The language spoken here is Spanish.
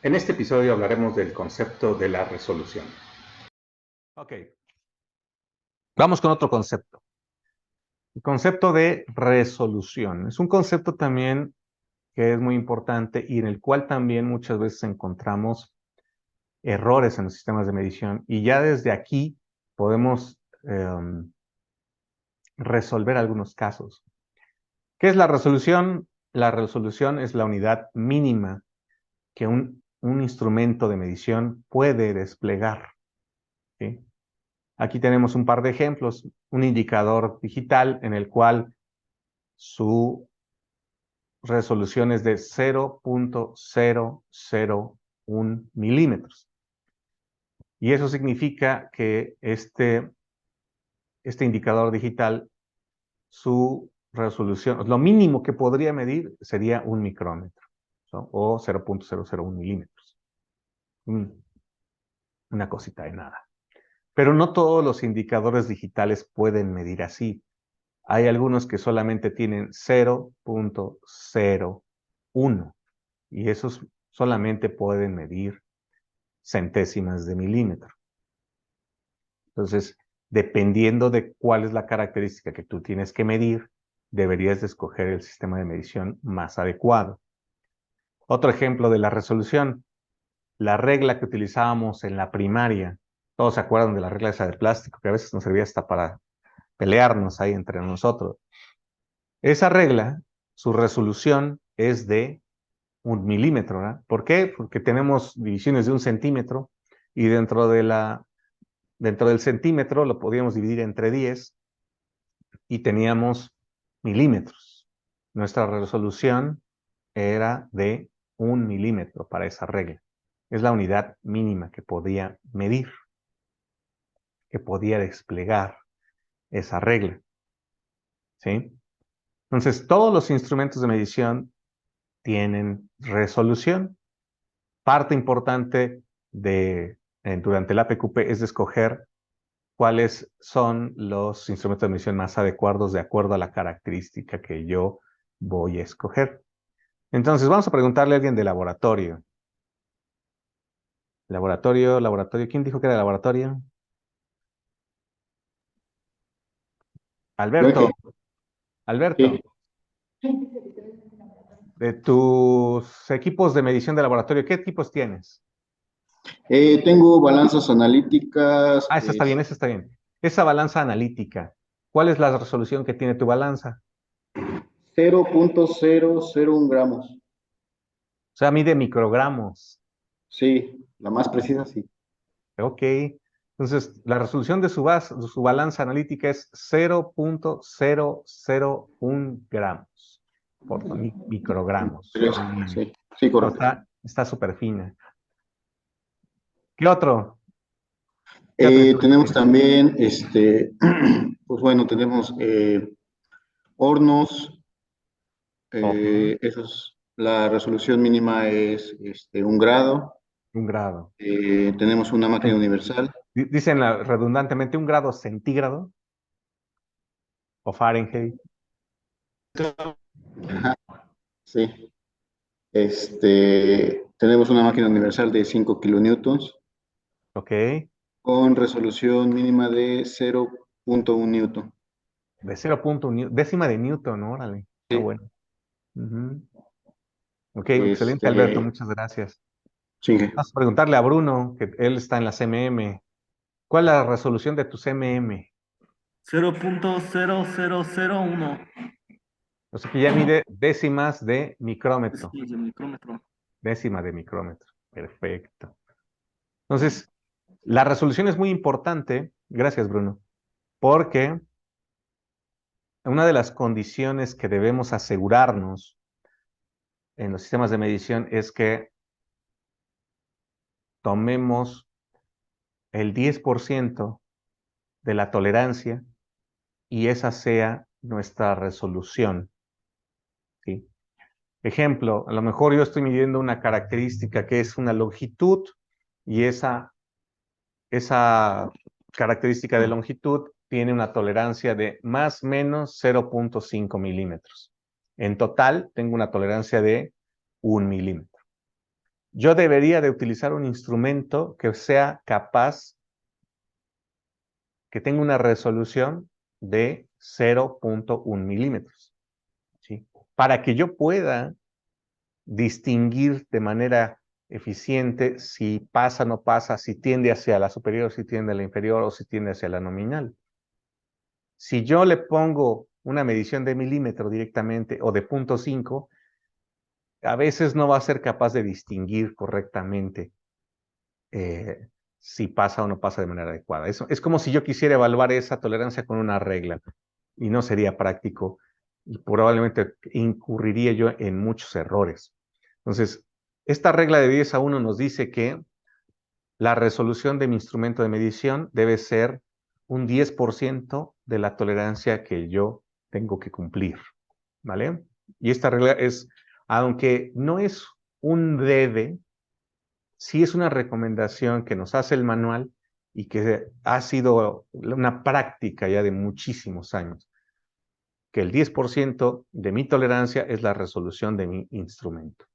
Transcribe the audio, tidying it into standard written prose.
En este episodio hablaremos del concepto de la resolución. Ok, vamos con otro concepto. El concepto de resolución. Es un concepto también que es muy importante y en el cual también muchas veces encontramos errores en los sistemas de medición y ya desde aquí podemos resolver algunos casos. ¿Qué es la resolución? La resolución es la unidad mínima que un instrumento de medición puede desplegar, ¿sí? Aquí tenemos un par de ejemplos. Un indicador digital en el cual su resolución es de 0.001 milímetros. Y eso significa que este indicador digital, su resolución, lo mínimo que podría medir sería 1 micrómetro, ¿no? O 0.001 milímetros. Una cosita de nada. Pero no todos los indicadores digitales pueden medir así. Hay algunos que solamente tienen 0.01 y esos solamente pueden medir centésimas de milímetro. Entonces, dependiendo de cuál es la característica que tú tienes que medir, deberías de escoger el sistema de medición más adecuado. Otro ejemplo de la resolución, la regla que utilizábamos en la primaria. Todos se acuerdan de la regla esa de plástico, que a veces nos servía hasta para pelearnos ahí entre nosotros. Esa regla, su resolución es de 1 milímetro, ¿verdad? ¿Por qué? Porque tenemos divisiones de 1 centímetro y dentro del centímetro lo podíamos dividir entre 10 y teníamos milímetros. Nuestra resolución era de 1 milímetro para esa regla. Es la unidad mínima que podía medir, que podía desplegar esa regla, ¿sí? Entonces, todos los instrumentos de medición tienen resolución. Parte importante durante la PQP es de escoger cuáles son los instrumentos de medición más adecuados de acuerdo a la característica que yo voy a escoger. Entonces, vamos a preguntarle a alguien de laboratorio. Laboratorio. ¿Quién dijo que era de laboratorio? Alberto. Jorge, Alberto, sí. de tus equipos de medición de laboratorio, ¿qué equipos tienes? Tengo balanzas analíticas, Ah, esa está bien, esa está bien. Esa balanza analítica, ¿cuál es la resolución que tiene tu balanza? 0.001 gramos. O sea, mide microgramos. Sí, la más precisa, sí. Ok. Entonces, la resolución de su balanza analítica es 0.001 gramos por microgramos. Pero Muy bien. sí, sí, No, correcto. está súper fina. ¿Qué otro? ¿Qué otro instrumento Tenemos tienes? también, pues bueno, tenemos hornos, Ojo, la resolución mínima es 1 grado. 1 grado. Tenemos una máquina Sí. universal. Dicen redundantemente 1 grado centígrado o Fahrenheit. Ajá, sí. Tenemos una máquina universal de 5 kilonewtons, Ok. con resolución mínima de 0.1 newton. De 0.1 décima de Newton, órale. Está Sí, bueno. Ujú. Ok, excelente, Alberto. Muchas gracias. sí. Vamos a preguntarle a Bruno, que él está en la CMM. ¿Cuál es la resolución de tu CMM? 0.0001 O sea que ya mide décimas de micrómetro. decimal de micrómetro. Décima de micrómetro. Perfecto. Entonces, la resolución es muy importante. Gracias, Bruno. Porque una de las condiciones que debemos asegurarnos en los sistemas de medición es que tomemos el 10% de la tolerancia y esa sea nuestra resolución, ¿sí? Ejemplo, a lo mejor yo estoy midiendo una característica que es una longitud y esa característica de longitud tiene una tolerancia de más o menos 0.5 milímetros. En total, tengo una tolerancia de 1 milímetro. yo debería de utilizar un instrumento que sea capaz, que tenga una resolución de 0.1 milímetros, ¿sí? Para que yo pueda distinguir de manera eficiente si pasa o no pasa, si tiende hacia la superior, si tiende a la inferior o si tiende hacia la nominal. Si yo le pongo una medición de milímetro directamente o de 0.5, a veces no va a ser capaz de distinguir correctamente si pasa o no pasa de manera adecuada. Es como si yo quisiera evaluar esa tolerancia con una regla y no sería práctico y probablemente incurriría yo en muchos errores. Entonces, esta regla de 10:1 nos dice que la resolución de mi instrumento de medición debe ser un 10% de la tolerancia que yo tengo que cumplir, ¿vale? Y esta regla es, aunque no es un debe, sí es una recomendación que nos hace el manual y que ha sido una práctica ya de muchísimos años, que el 10% de mi tolerancia es la resolución de mi instrumento.